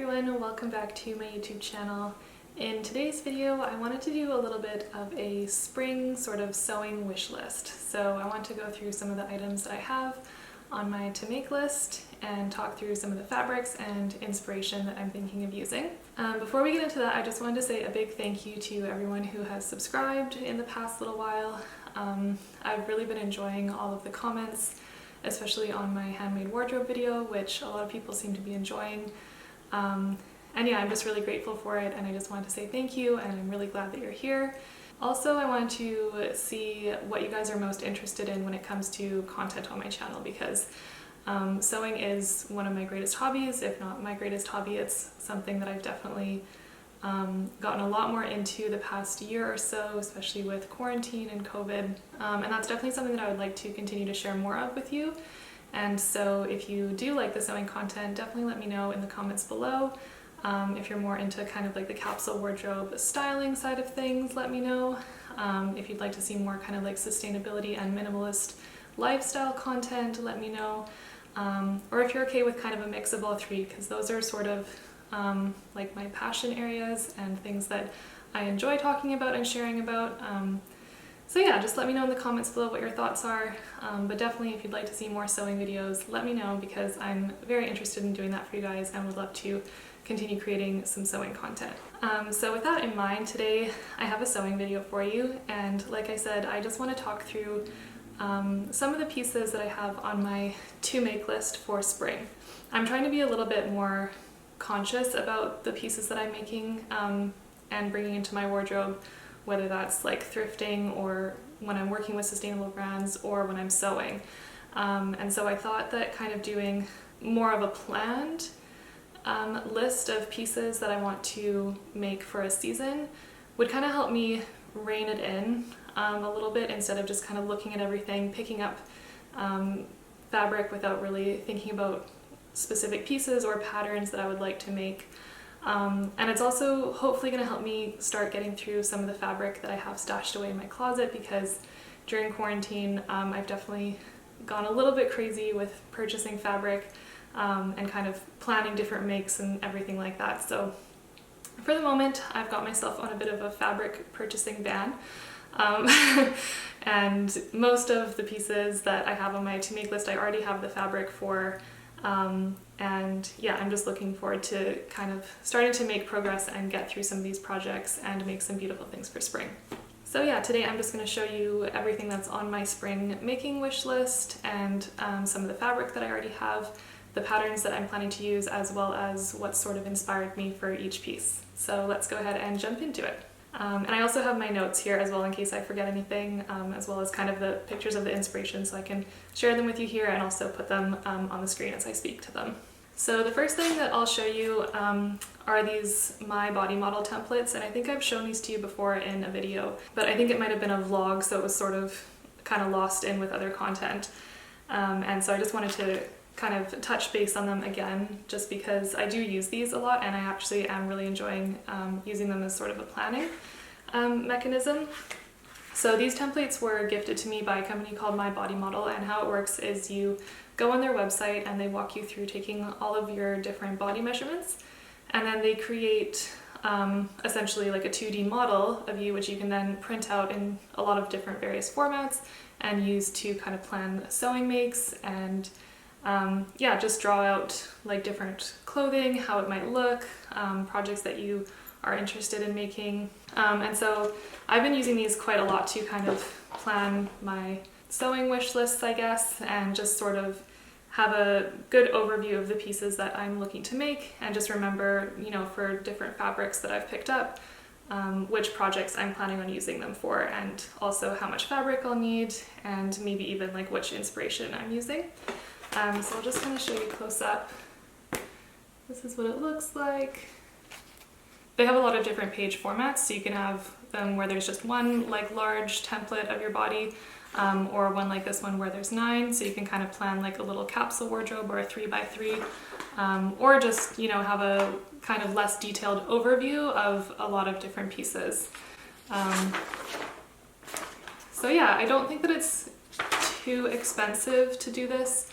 everyone, welcome back to my YouTube channel. In today's video I wanted to do a little bit of a spring sort of sewing wish list. So I want to go through some of the items that I have on my to make list and talk through some of the fabrics and inspiration that I'm thinking of using. Before we get into that, I just wanted to say a big thank you to everyone who has subscribed in the past little while. I've really been enjoying all of the comments, especially on my handmade wardrobe video, which a lot of people seem to be enjoying. And yeah, I'm just really grateful for it, and I just wanted to say thank you, and I'm really glad that you're here. Also, I wanted to see what you guys are most interested in when it comes to content on my channel, because sewing is one of my greatest hobbies, if not my greatest hobby. It's something that I've definitely gotten a lot more into the past year or so, especially with quarantine and COVID, and that's definitely something that I would like to continue to share more of with you. And so if you do like the sewing content, definitely let me know in the comments below. If you're more into kind of like the capsule wardrobe styling side of things, let me know. If you'd like to see more kind of like sustainability and minimalist lifestyle content, let me know. Or if you're okay with kind of a mix of all three, because those are sort of like my passion areas and things that I enjoy talking about and sharing about. So yeah, just let me know in the comments below what your thoughts are, but definitely if you'd like to see more sewing videos, let me know, because I'm very interested in doing that for you guys and would love to continue creating some sewing content. So with that in mind, today I have a sewing video for you, and like I said, I just want to talk through some of the pieces that I have on my to make list for spring. I'm trying to be a little bit more conscious about the pieces that I'm making and bringing into my wardrobe, whether that's like thrifting or when I'm working with sustainable brands or when I'm sewing. And so I thought that kind of doing more of a planned list of pieces that I want to make for a season would kind of help me rein it in a little bit, instead of just kind of looking at everything, picking up fabric without really thinking about specific pieces or patterns that I would like to make. And it's also hopefully going to help me start getting through some of the fabric that I have stashed away in my closet, because during quarantine I've definitely gone a little bit crazy with purchasing fabric and kind of planning different makes and everything like that. So for the moment I've got myself on a bit of a fabric purchasing ban. And most of the pieces that I have on my to make list I already have the fabric for. And yeah, I'm just looking forward to kind of starting to make progress and get through some of these projects and make some beautiful things for spring. So yeah, today I'm just going to show you everything that's on my spring making wish list, and some of the fabric that I already have, the patterns that I'm planning to use, as well as what sort of inspired me for each piece. So let's go ahead and jump into it. And I also have my notes here as well in case I forget anything, as well as kind of the pictures of the inspiration, so I can share them with you here and also put them on the screen as I speak to them. So the first thing that I'll show you are these My Body Model templates, and I think I've shown these to you before in a video, but I think it might have been a vlog, so it was sort of kind of lost in with other content. And so I just wanted to kind of touch base on them again, just because I do use these a lot and I actually am really enjoying using them as sort of a planning mechanism. So these templates were gifted to me by a company called My Body Model, and how it works is you go on their website and they walk you through taking all of your different body measurements, and then they create essentially like a 2D model of you, which you can then print out in a lot of different various formats and use to kind of plan sewing makes and yeah, just draw out like different clothing, how it might look, projects that you are interested in making. And so I've been using these quite a lot to kind of plan my sewing wish lists, I guess, and just sort of have a good overview of the pieces that I'm looking to make, and just remember, you know, for different fabrics that I've picked up, which projects I'm planning on using them for, and also how much fabric I'll need, and maybe even like which inspiration I'm using. So I'll just kind of show you close up. This is what it looks like. They have a lot of different page formats, so you can have them where there's just one like large template of your body, or one like this one where there's 9, so you can kind of plan like a little capsule wardrobe or a 3x3, or just, you know, have a kind of less detailed overview of a lot of different pieces. So yeah, I don't think that it's too expensive to do this.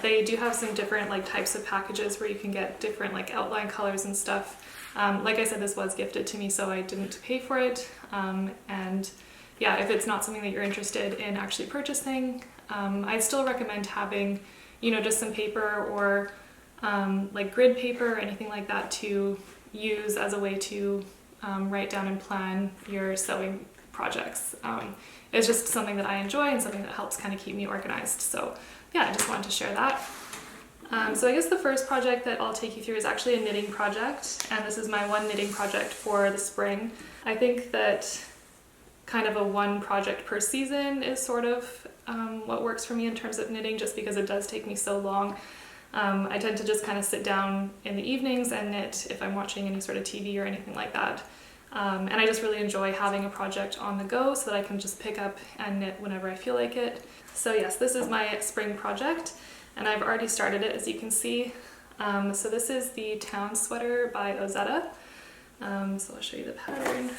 They do have some different like types of packages where you can get different like outline colors and stuff. Like I said, this was gifted to me, so I didn't pay for it. And yeah, if it's not something that you're interested in actually purchasing, I'd still recommend having, you know, just some paper or like grid paper or anything like that to use as a way to write down and plan your sewing projects. It's just something that I enjoy and something that helps kind of keep me organized. So yeah, I just wanted to share that. So I guess the first project that I'll take you through is actually a knitting project, and this is my one knitting project for the spring. I think that kind of a one project per season is sort of what works for me in terms of knitting, just because it does take me so long. I tend to just kind of sit down in the evenings and knit if I'm watching any sort of TV or anything like that. And I just really enjoy having a project on the go so that I can just pick up and knit whenever I feel like it. So yes, this is my spring project, and I've already started it, as you can see. So this is the Town Sweater by Ozetta. So I'll show you the pattern.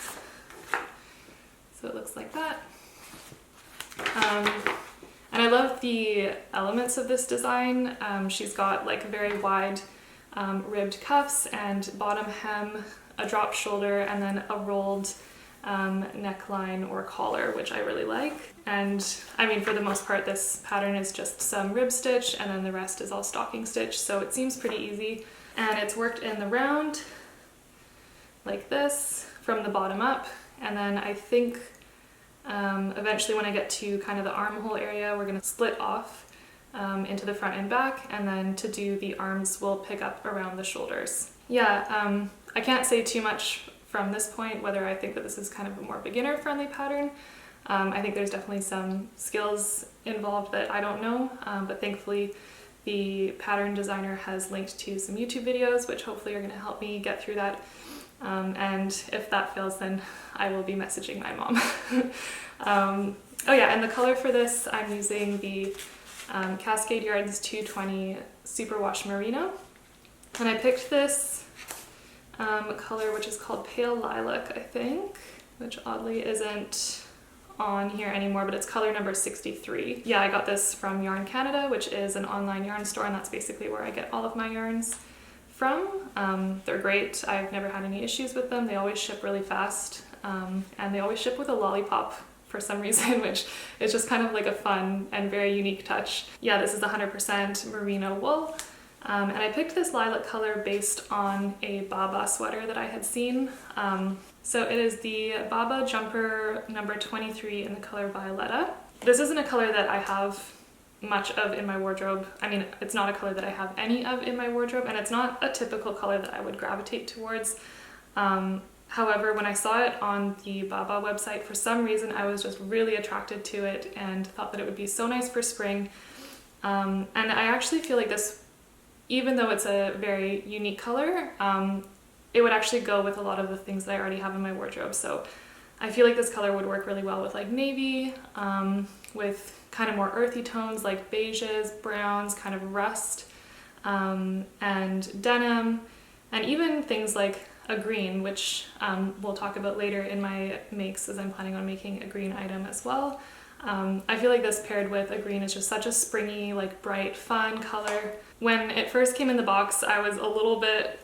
So it looks like that. And I love the elements of this design. She's got like very wide ribbed cuffs and bottom hem, a drop shoulder, and then a rolled neckline or collar, which I really like. And I mean, for the most part, this pattern is just some rib stitch, and then the rest is all stocking stitch, so it seems pretty easy. And it's worked in the round like this from the bottom up, and then I think eventually when I get to kind of the armhole area, we're going to split off into the front and back, and then to do the arms, we'll pick up around the shoulders. Yeah, I can't say too much from this point whether I think that this is kind of a more beginner friendly pattern. I think there's definitely some skills involved that I don't know, but thankfully the pattern designer has linked to some YouTube videos which hopefully are going to help me get through that. And if that fails, then I will be messaging my mom. Oh yeah, and the color for this, I'm using the Cascade Yarns 220 Superwash Merino. And I picked this color, which is called Pale Lilac, I think, which oddly isn't on here anymore, but it's color number 63. Yeah, I got this from Yarn Canada, which is an online yarn store, and that's basically where I get all of my yarns from. They're great. I've never had any issues with them. They always ship really fast, and they always ship with a lollipop for some reason, which is just kind of like a fun and very unique touch. Yeah, this is 100% merino wool. And I picked this lilac color based on a Baba sweater that I had seen. So it is the Baba jumper number 23 in the color Violetta. This isn't a color that I have much of in my wardrobe. I mean, it's not a color that I have any of in my wardrobe, and it's not a typical color that I would gravitate towards. However, when I saw it on the Baba website, for some reason I was just really attracted to it and thought that it would be so nice for spring. And I actually feel like this, even though it's a very unique color, it would actually go with a lot of the things that I already have in my wardrobe. So I feel like this color would work really well with like navy, with kind of more earthy tones like beiges, browns, kind of rust, and denim, and even things like a green, which we'll talk about later in my makes, as I'm planning on making a green item as well. I feel like this paired with a green is just such a springy, like bright, fun color. When it first came in the box, I was a little bit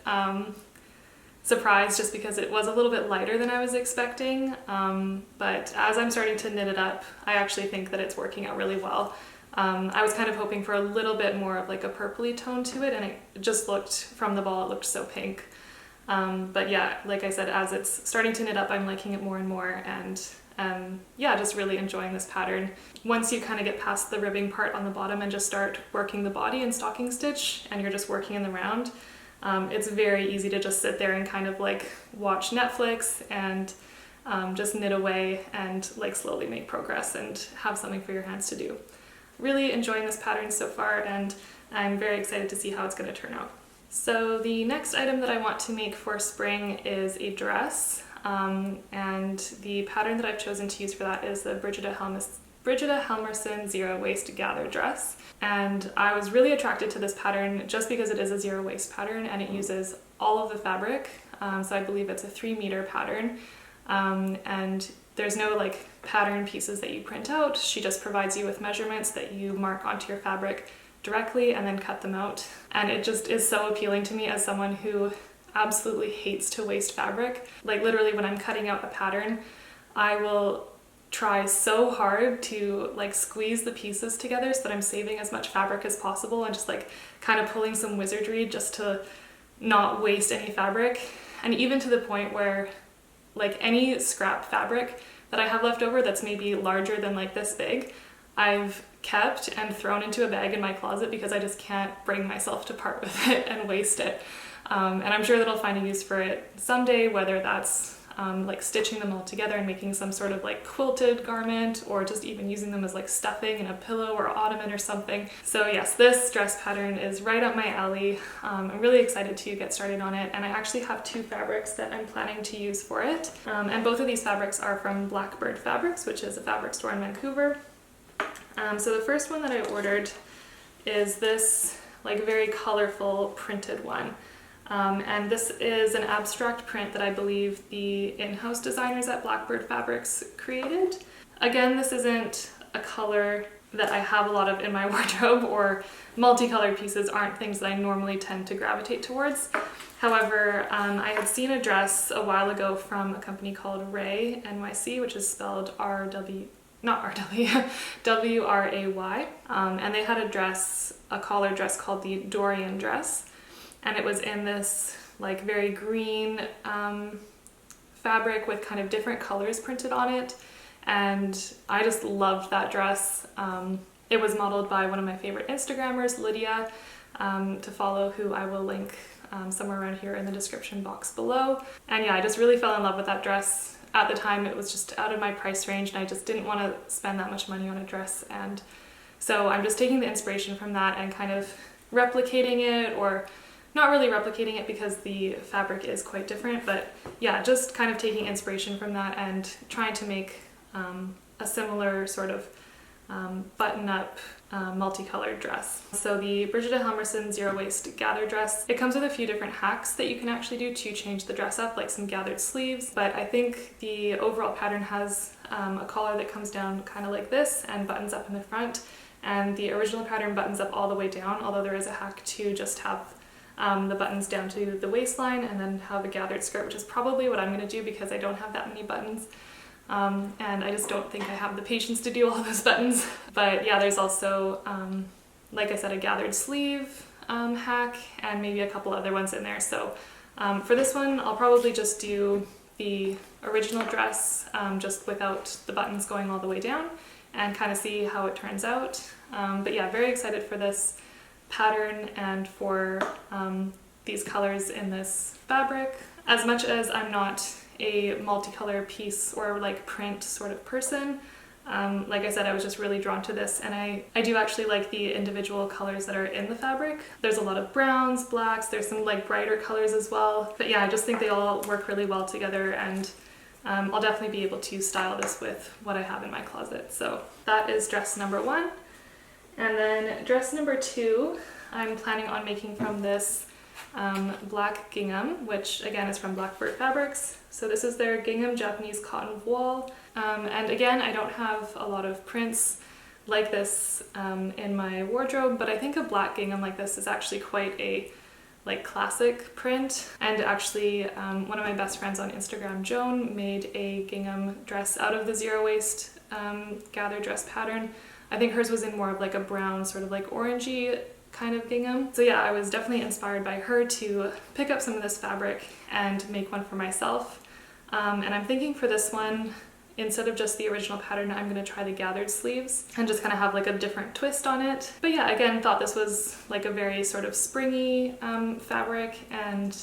surprised just because it was a little bit lighter than I was expecting. But as I'm starting to knit it up, I actually think that it's working out really well. I was kind of hoping for a little bit more of like a purpley tone to it, and it just looked, from the ball, it looked so pink. But yeah, like I said, as it's starting to knit up, I'm liking it more and more, and yeah, just really enjoying this pattern. Once you kind of get past the ribbing part on the bottom and just start working the body in stocking stitch, and you're just working in the round, it's very easy to just sit there and kind of like watch Netflix and just knit away and like slowly make progress and have something for your hands to do. Really enjoying this pattern so far, and I'm very excited to see how it's going to turn out. So the next item that I want to make for spring is a dress, and the pattern that I've chosen to use for that is the Brigitte Hummerson zero waist gather dress. And I was really attracted to this pattern just because it is a zero waist pattern and it uses all of the fabric. So I believe it's a 3-meter pattern, and there's no like pattern pieces that you print out. She just provides you with measurements that you mark onto your fabric directly and then cut them out. And it just is so appealing to me as someone who absolutely hates to waste fabric. Like literally when I'm cutting out a pattern, I will try so hard to like squeeze the pieces together so that I'm saving as much fabric as possible and just like kind of pulling some wizardry just to not waste any fabric. And even to the point where like any scrap fabric that I have left over that's maybe larger than like this big, I've kept and thrown into a bag in my closet because I just can't bring myself to part with it and waste it. And I'm sure that I'll find a use for it someday, whether that's like stitching them all together and making some sort of like quilted garment, or just even using them as like stuffing in a pillow or ottoman or something. So yes, this dress pattern is right up my alley. I'm really excited to get started on it, and I actually have two fabrics that I'm planning to use for it. And both of these fabrics are from Blackbird Fabrics, which is a fabric store in Vancouver. So the first one that I ordered is this like very colorful printed one. And this is an abstract print that I believe the in-house designers at Blackbird Fabrics created. Again, this isn't a color that I have a lot of in my wardrobe, or multicolored pieces aren't things that I normally tend to gravitate towards. However, I had seen a dress a while ago from a company called Ray NYC, which is spelled W-R-A-Y, and they had a collared dress called the Dorian Dress. And it was in this like very green fabric with kind of different colors printed on it. And I just loved that dress. It was modeled by one of my favorite Instagrammers, Lydia, to follow, who I will link somewhere around here in the description box below. And yeah, I just really fell in love with that dress. At the time, it was just out of my price range and I just didn't want to spend that much money on a dress. And so I'm just taking the inspiration from that and kind of replicating it, or not really replicating it because the fabric is quite different, but yeah, just kind of taking inspiration from that and trying to make a similar sort of button-up multicolored dress. So the Brigitte Hummerson zero waist gather dress, it comes with a few different hacks that you can actually do to change the dress up, like some gathered sleeves, but I think the overall pattern has a collar that comes down kind of like this and buttons up in the front, and the original pattern buttons up all the way down, although there is a hack to just have the buttons down to the waistline and then have a gathered skirt, which is probably what I'm going to do because I don't have that many buttons. And I just don't think I have the patience to do all those buttons. But yeah, there's also, like I said, a gathered sleeve hack and maybe a couple other ones in there. So for this one, I'll probably just do the original dress just without the buttons going all the way down and kind of see how it turns out. But yeah, very excited for this pattern and for these colors in this fabric. As much as I'm not a multicolor piece or like print sort of person, like I said, I was just really drawn to this, and I do actually like the individual colors that are in the fabric. There's a lot of browns, blacks, there's some like brighter colors as well, but yeah, I just think they all work really well together, and I'll definitely be able to style this with what I have in my closet. So that is dress number one. And then dress number two, I'm planning on making from this black gingham, which again is from Blackbird Fabrics. So this is their gingham Japanese cotton voile. And again, I don't have a lot of prints like this in my wardrobe, but I think a black gingham like this is actually quite a like classic print. And actually one of my best friends on Instagram, Joan, made a gingham dress out of the zero waist gather dress pattern. I think hers was in more of like a brown, sort of like orangey kind of gingham. So yeah, I was definitely inspired by her to pick up some of this fabric and make one for myself. And I'm thinking for this one, instead of just the original pattern, I'm going to try the gathered sleeves and just kind of have like a different twist on it. But yeah, again, thought this was like a very sort of springy fabric, and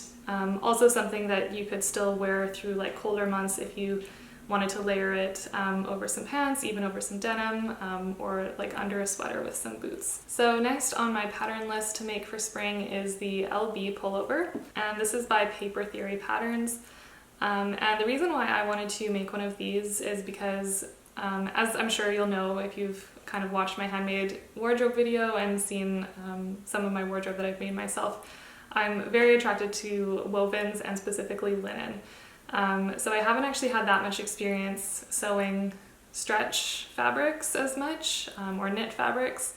also something that you could still wear through like colder months if you wanted to layer it over some pants, even over some denim, or like under a sweater with some boots. So next on my pattern list to make for spring is the LB pullover, and this is by Paper Theory Patterns. And the reason why I wanted to make one of these is because, as I'm sure you'll know if you've kind of watched my handmade wardrobe video and seen some of my wardrobe that I've made myself, I'm very attracted to wovens and specifically linen. So I haven't actually had that much experience sewing stretch fabrics as much, or knit fabrics.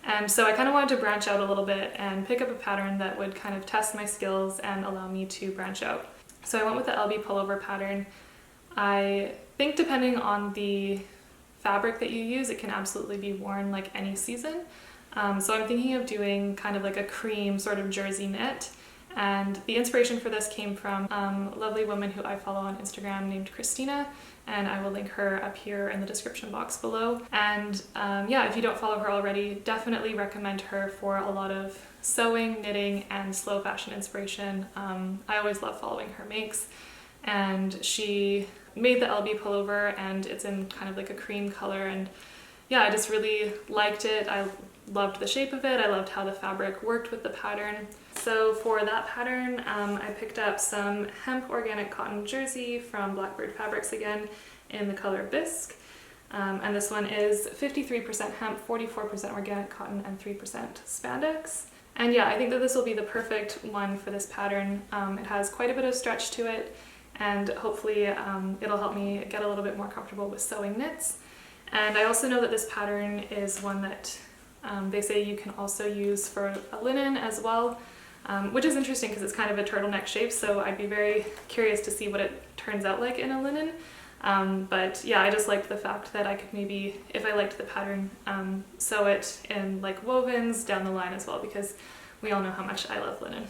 And so I kind of wanted to branch out a little bit and pick up a pattern that would kind of test my skills and allow me to branch out. So I went with the LB pullover pattern. I think depending on the fabric that you use, it can absolutely be worn like any season. So I'm thinking of doing kind of like a cream sort of jersey knit. And the inspiration for this came from a lovely woman who I follow on Instagram named Christina, and I will link her up here in the description box below. And yeah, if you don't follow her already, definitely recommend her for a lot of sewing, knitting, and slow fashion inspiration. I always love following her makes. And she made the LB pullover, and it's in kind of like a cream color, and yeah, I just really liked it. I loved the shape of it. I loved how the fabric worked with the pattern. So for that pattern, I picked up some hemp organic cotton jersey from Blackbird Fabrics again in the color Bisque. And this one is 53% hemp, 44% organic cotton, and 3% spandex. And yeah, I think that this will be the perfect one for this pattern. It has quite a bit of stretch to it, and hopefully it'll help me get a little bit more comfortable with sewing knits. And I also know that this pattern is one that they say you can also use for a linen as well, which is interesting because it's kind of a turtleneck shape, so I'd be very curious to see what it turns out like in a linen. But yeah, I just liked the fact that I could maybe, if I liked the pattern, sew it in like wovens down the line as well, because we all know how much I love linen.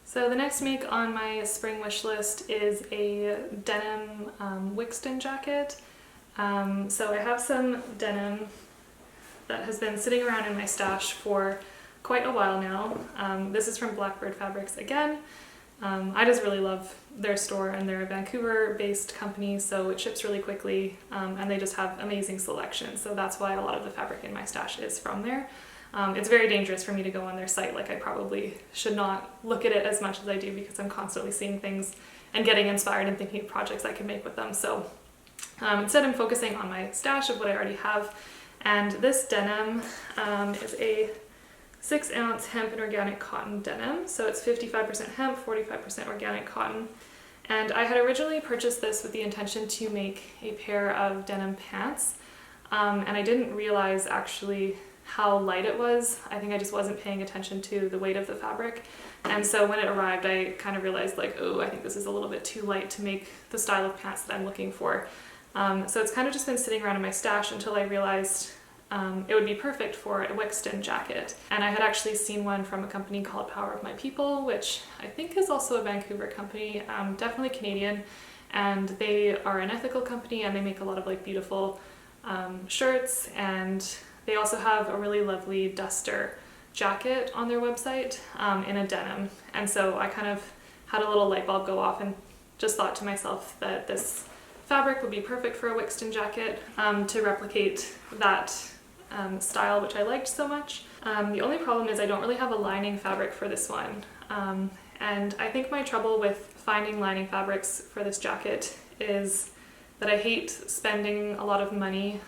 So the next make on my spring wish list is a denim Wixton jacket. So I have some denim that has been sitting around in my stash for quite a while now. This is from Blackbird Fabrics again. I just really love their store, and they're a Vancouver-based company, so it ships really quickly, and they just have amazing selection. So that's why a lot of the fabric in my stash is from there. It's very dangerous for me to go on their site. Like, I probably should not look at it as much as I do, because I'm constantly seeing things and getting inspired and thinking of projects I can make with them. So instead I'm focusing on my stash of what I already have. And this denim is a 6-ounce hemp and organic cotton denim. So it's 55% hemp, 45% organic cotton. And I had originally purchased this with the intention to make a pair of denim pants. And I didn't realize actually how light it was. I think I just wasn't paying attention to the weight of the fabric. And so when it arrived, I kind of realized like, oh, I think this is a little bit too light to make the style of pants that I'm looking for. So it's kind of just been sitting around in my stash until I realized it would be perfect for a Wixton jacket. And I had actually seen one from a company called Power of My People, which I think is also a Vancouver company, definitely Canadian. And they are an ethical company, and they make a lot of like beautiful shirts, and they also have a really lovely duster jacket on their website in a denim. And so I kind of had a little light bulb go off and just thought to myself that this fabric would be perfect for a Wixton jacket to replicate that style, which I liked so much. The only problem is I don't really have a lining fabric for this one. And I think my trouble with finding lining fabrics for this jacket is that I hate spending a lot of money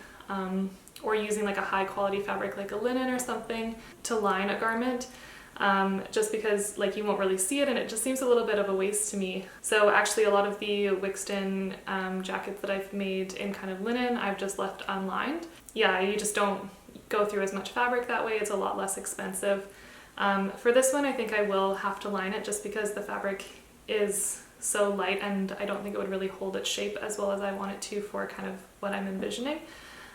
or using like a high quality fabric like a linen or something to line a garment. Just because like you won't really see it, and it just seems a little bit of a waste to me. So actually a lot of the Wixton jackets that I've made in kind of linen, I've just left unlined. Yeah, you just don't go through as much fabric that way. It's a lot less expensive. For this one, I think I will have to line it just because the fabric is so light, and I don't think it would really hold its shape as well as I want it to for kind of what I'm envisioning.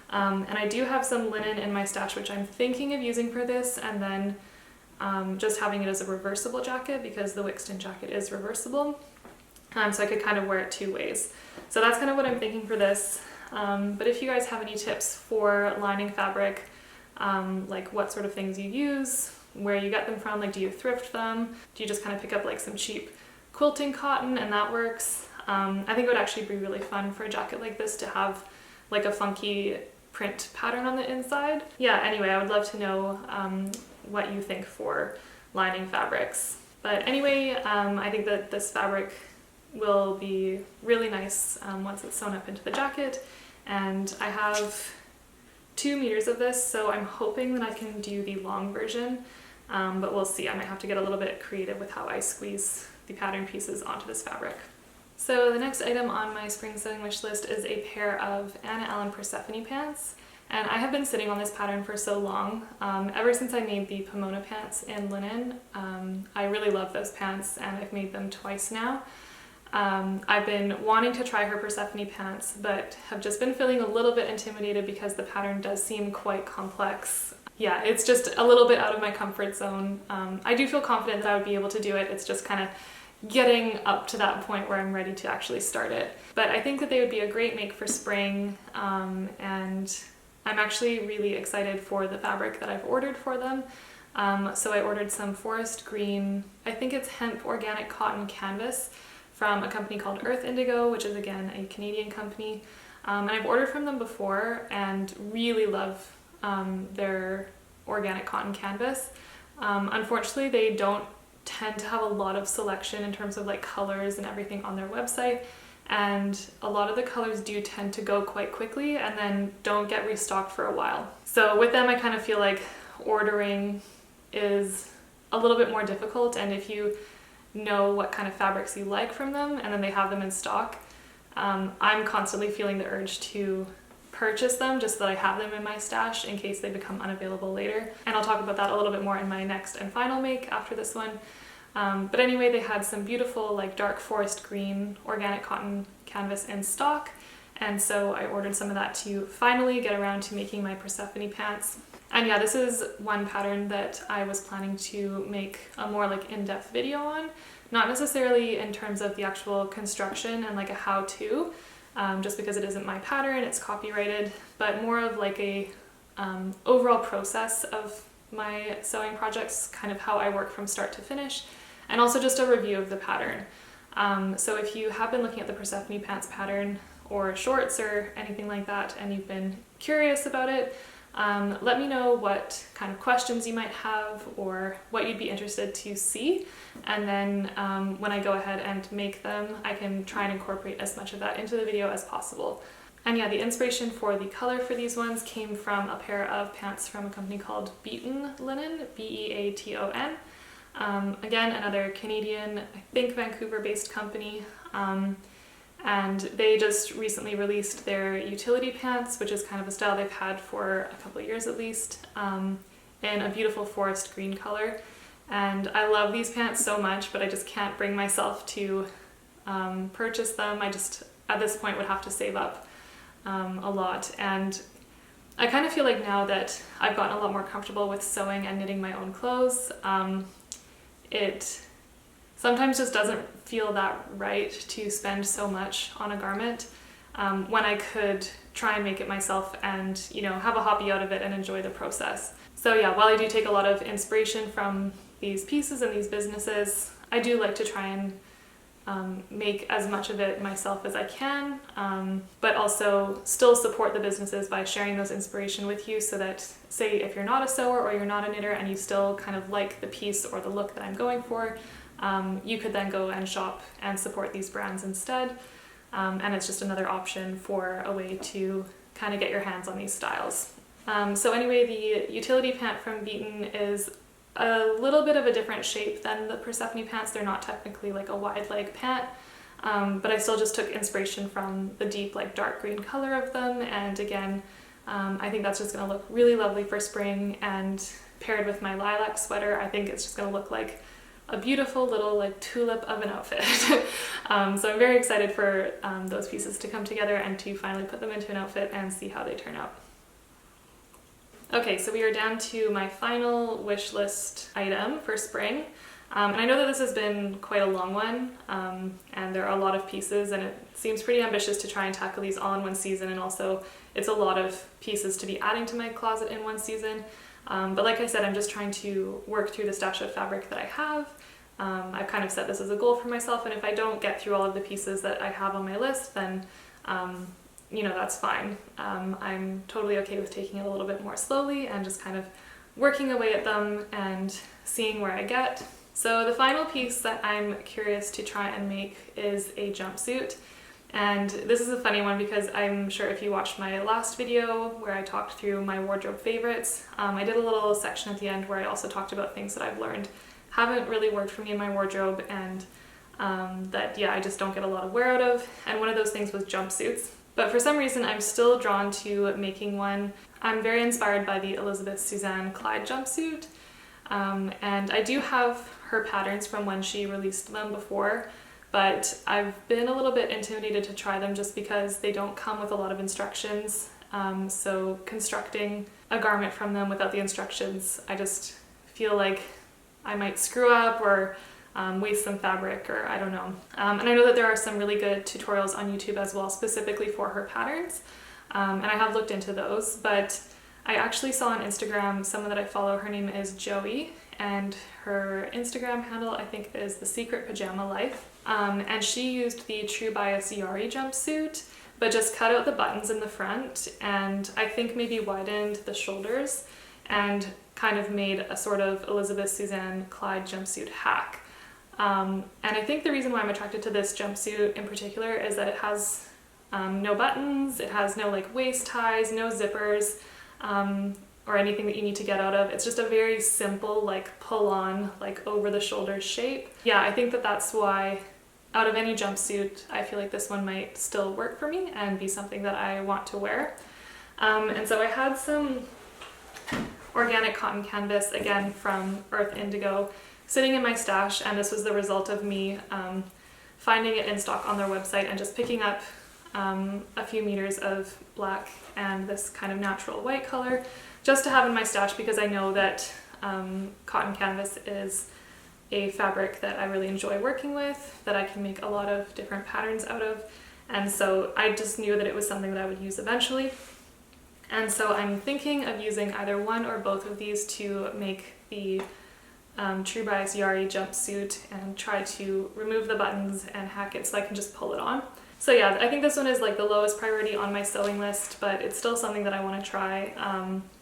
And I do have some linen in my stash, which I'm thinking of using for this, and then just having it as a reversible jacket, because the Wixton jacket is reversible. So I could kind of wear it two ways. So that's kind of what I'm thinking for this. But if you guys have any tips for lining fabric, like what sort of things you use, where you get them from, like do you thrift them? Do you just kind of pick up like some cheap quilting cotton and that works? I think it would actually be really fun for a jacket like this to have like a funky print pattern on the inside. Yeah, anyway, I would love to know what you think for lining fabrics. But anyway, I think that this fabric will be really nice once it's sewn up into the jacket. And I have 2 meters of this, so I'm hoping that I can do the long version, but we'll see. I might have to get a little bit creative with how I squeeze the pattern pieces onto this fabric. So the next item on my spring sewing wish list is a pair of Anna Allen Persephone pants. And I have been sitting on this pattern for so long. Ever since I made the Pomona pants in linen. I really love those pants and I've made them twice now. I've been wanting to try her Persephone pants, but have just been feeling a little bit intimidated because the pattern does seem quite complex. Yeah, it's just a little bit out of my comfort zone. I do feel confident that I would be able to do it. It's just kind of getting up to that point where I'm ready to actually start it. But I think that they would be a great make for spring, and I'm actually really excited for the fabric that I've ordered for them. So I ordered some forest green, I think it's hemp organic cotton canvas from a company called Earth Indigo, which is again a Canadian company. And I've ordered from them before and really love their organic cotton canvas. Unfortunately, they don't tend to have a lot of selection in terms of like colors and everything on their website. And a lot of the colors do tend to go quite quickly and then don't get restocked for a while. So with them, I kind of feel like ordering is a little bit more difficult, and if you know what kind of fabrics you like from them and then they have them in stock, I'm constantly feeling the urge to purchase them just so that I have them in my stash in case they become unavailable later. And I'll talk about that a little bit more in my next and final make after this one. But anyway, they had some beautiful like dark forest green organic cotton canvas in stock, and so I ordered some of that to finally get around to making my Persephone pants. And yeah, this is one pattern that I was planning to make a more like in-depth video on, not necessarily in terms of the actual construction and like a how-to, just because it isn't my pattern, it's copyrighted, but more of like a overall process of my sewing projects, kind of how I work from start to finish, and also just a review of the pattern. So if you have been looking at the Persephone pants pattern or shorts or anything like that and you've been curious about it, let me know what kind of questions you might have or what you'd be interested to see, and then when I go ahead and make them, I can try and incorporate as much of that into the video as possible. And yeah, the inspiration for the color for these ones came from a pair of pants from a company called Beaton Linen, B-E-A-T-O-N. Again, another Canadian, I think Vancouver-based company. And they just recently released their utility pants, which is kind of a style they've had for a couple of years at least, in a beautiful forest green color. And I love these pants so much, but I just can't bring myself to purchase them. I just, at this point, would have to save up a lot. And I kind of feel like now that I've gotten a lot more comfortable with sewing and knitting my own clothes, it sometimes just doesn't feel that right to spend so much on a garment when I could try and make it myself and, you know, have a hobby out of it and enjoy the process. So yeah, while I do take a lot of inspiration from these pieces and these businesses, I do like to try and make as much of it myself as I can, but also still support the businesses by sharing those inspiration with you, so that, say, if you're not a sewer or you're not a knitter and you still kind of like the piece or the look that I'm going for, you could then go and shop and support these brands instead. And it's just another option for a way to kind of get your hands on these styles. So anyway, the utility pant from Beaton is a little bit of a different shape than the Persephone pants. They're not technically like a wide leg pant, but I still just took inspiration from the deep like dark green color of them. And again, I think that's just going to look really lovely for spring, and paired with my lilac sweater, I think it's just going to look like a beautiful little like tulip of an outfit. So I'm very excited for those pieces to come together and to finally put them into an outfit and see how they turn out. Okay, so we are down to my final wish list item for spring. And I know that this has been quite a long one, and there are a lot of pieces, and it seems pretty ambitious to try and tackle these all in one season, and also it's a lot of pieces to be adding to my closet in one season. But like I said, I'm just trying to work through the stash of fabric that I have. I've kind of set this as a goal for myself, and if I don't get through all of the pieces that I have on my list, then you know, that's fine. I'm totally okay with taking it a little bit more slowly and just kind of working away at them and seeing where I get. So the final piece that I'm curious to try and make is a jumpsuit. And this is a funny one because I'm sure if you watched my last video where I talked through my wardrobe favorites, I did a little section at the end where I also talked about things that I've learned haven't really worked for me in my wardrobe, and that, yeah, I just don't get a lot of wear out of. And one of those things was jumpsuits. But for some reason I'm still drawn to making one. I'm very inspired by the Elizabeth Suzanne Clyde jumpsuit, and I do have her patterns from when she released them before, but I've been a little bit intimidated to try them just because they don't come with a lot of instructions. So constructing a garment from them without the instructions, I just feel like I might screw up or waste some fabric, or I don't know. And I know that there are some really good tutorials on YouTube as well, specifically for her patterns, and I have looked into those, but I actually saw on Instagram someone that I follow. Her name is Joey, and her Instagram handle I think is The Secret Pajama Life, and she used the True Bias Yari jumpsuit, but just cut out the buttons in the front and I think maybe widened the shoulders and kind of made a sort of Elizabeth Suzanne Clyde jumpsuit hack. And I think the reason why I'm attracted to this jumpsuit in particular is that it has no buttons, it has no like waist ties, no zippers, or anything that you need to get out of. It's just a very simple like pull on, like over the shoulders shape. Yeah, I think that that's why out of any jumpsuit I feel like this one might still work for me and be something that I want to wear. And so I had some organic cotton canvas, again from Earth Indigo, sitting in my stash, and this was the result of me finding it in stock on their website and just picking up a few meters of black and this kind of natural white color just to have in my stash, because I know that cotton canvas is a fabric that I really enjoy working with, that I can make a lot of different patterns out of, and so I just knew that it was something that I would use eventually. And so I'm thinking of using either one or both of these to make the True Bias Yari jumpsuit and try to remove the buttons and hack it so I can just pull it on. So yeah, I think this one is like the lowest priority on my sewing list, but it's still something that I want to try.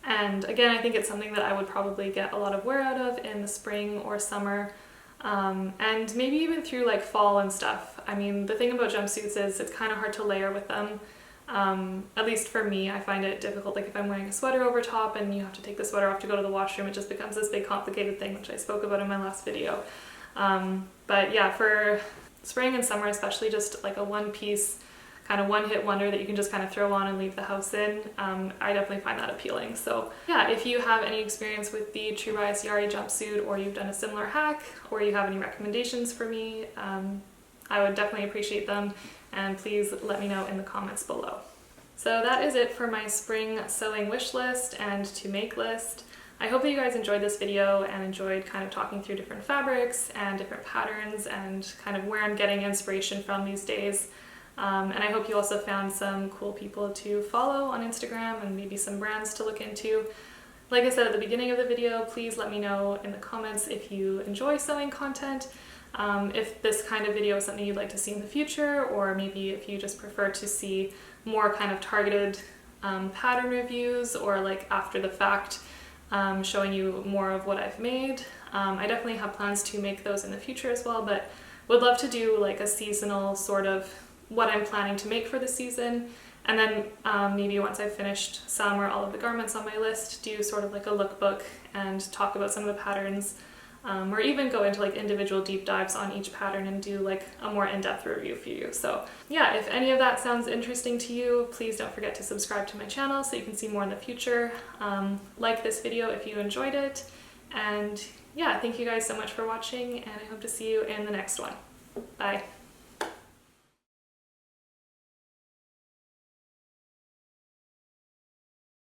And again, I think it's something that I would probably get a lot of wear out of in the spring or summer, and maybe even through like fall and stuff. I mean, the thing about jumpsuits is it's kind of hard to layer with them. At least for me, I find it difficult. Like if I'm wearing a sweater over top and you have to take the sweater off to go to the washroom, it just becomes this big complicated thing, which I spoke about in my last video. But yeah, for spring and summer especially, just like a one-piece kind of one-hit wonder that you can just kind of throw on and leave the house in, I definitely find that appealing. So yeah, if you have any experience with the True Bias Yari jumpsuit, or you've done a similar hack, or you have any recommendations for me, I would definitely appreciate them, and please let me know in the comments below. So that is it for my spring sewing wish list and to make list. I hope that you guys enjoyed this video and enjoyed kind of talking through different fabrics and different patterns and kind of where I'm getting inspiration from these days. And I hope you also found some cool people to follow on Instagram and maybe some brands to look into. Like I said at the beginning of the video, please let me know in the comments if you enjoy sewing content, if this kind of video is something you'd like to see in the future, or maybe if you just prefer to see more kind of targeted pattern reviews, or like after the fact showing you more of what I've made. I definitely have plans to make those in the future as well, but would love to do like a seasonal sort of what I'm planning to make for the season, and then maybe once I've finished some or all of the garments on my list, do sort of like a lookbook and talk about some of the patterns, or even go into like individual deep dives on each pattern and do like a more in-depth review for you. So yeah, if any of that sounds interesting to you, please don't forget to subscribe to my channel so you can see more in the future. Like this video if you enjoyed it, and yeah, thank you guys so much for watching, and I hope to see you in the next one. Bye.